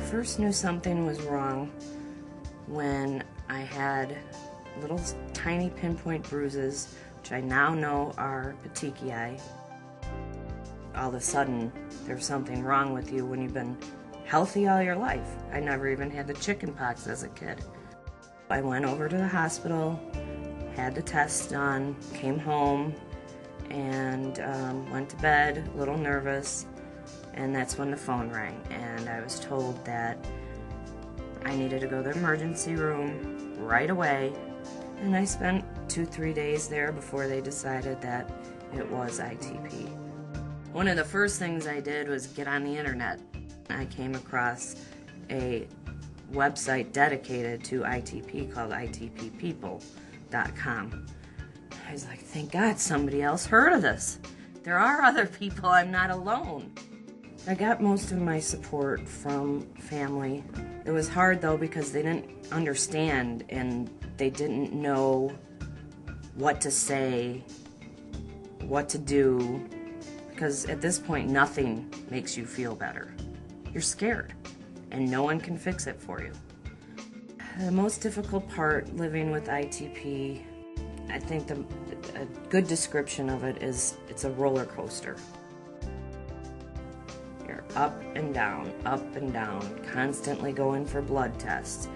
first knew something was wrong when I had little tiny pinpoint bruises, which I now know are petechiae. All of a sudden, there's something wrong with you when you've been healthy all your life. I never even had the chicken pox as a kid. I went over to the hospital, had the test done, came home, and went to bed, a little nervous, and that's when the phone rang, and I was told that I needed to go to the emergency room right away, and I spent 2-3 days there before they decided that it was ITP. One of the first things I did was get on the internet. I came across a website dedicated to ITP called ITPpeople.com. I was like, thank God somebody else heard of this. There are other people, I'm not alone. I got most of my support from family. It was hard though because they didn't understand and they didn't know what to say, what to do, because at this point nothing makes you feel better. You're scared and no one can fix it for you. The most difficult part living with ITP, I think a good description of it is it's a roller coaster. You're up and down, constantly going for blood tests,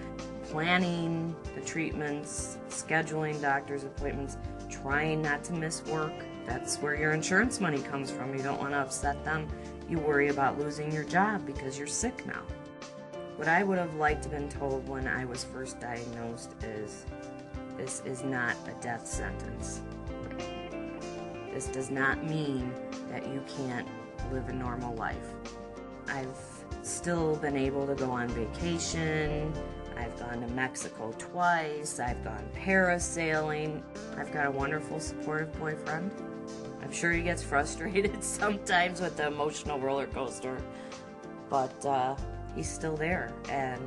planning the treatments, scheduling doctor's appointments, trying not to miss work. That's where your insurance money comes from. You don't want to upset them. You worry about losing your job because you're sick now. What I would have liked to have been told when I was first diagnosed is, this is not a death sentence. This does not mean that you can't live a normal life. I've still been able to go on vacation. I've gone to Mexico twice. I've gone parasailing. I've got a wonderful, supportive boyfriend. I'm sure he gets frustrated sometimes with the emotional roller coaster, but he's still there, and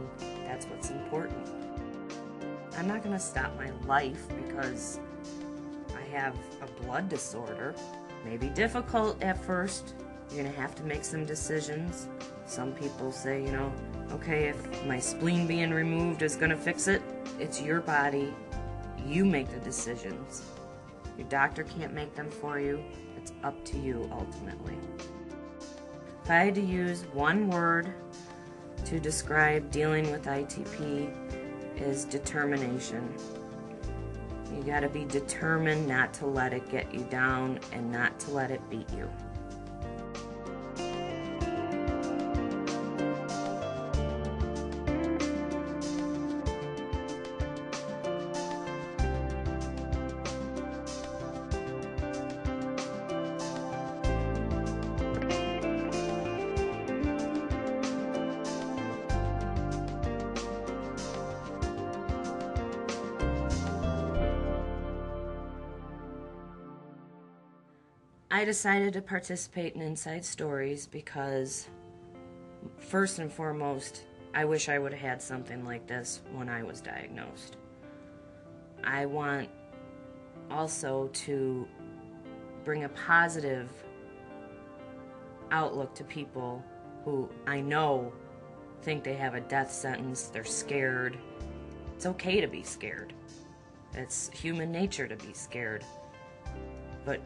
that's what's important. I'm not going to stop my life because I have a blood disorder. Maybe difficult at first. You're going to have to make some decisions. Some people say, you know, okay, if my spleen being removed is going to fix it, it's your body. You make the decisions. Your doctor can't make them for you. It's up to you ultimately. If I had to use one word to describe dealing with ITP, is determination. You gotta be determined not to let it get you down and not to let it beat you. I decided to participate in Inside Stories because, first and foremost, I wish I would have had something like this when I was diagnosed. I want also to bring a positive outlook to people who I know think they have a death sentence, they're scared. It's okay to be scared. It's human nature to be scared. But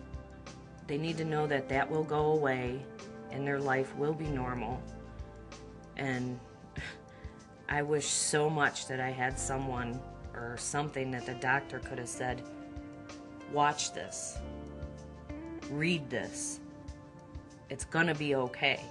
they need to know that that will go away and their life will be normal. And I wish so much that I had someone or something that the doctor could have said, watch this, read this, it's gonna be okay.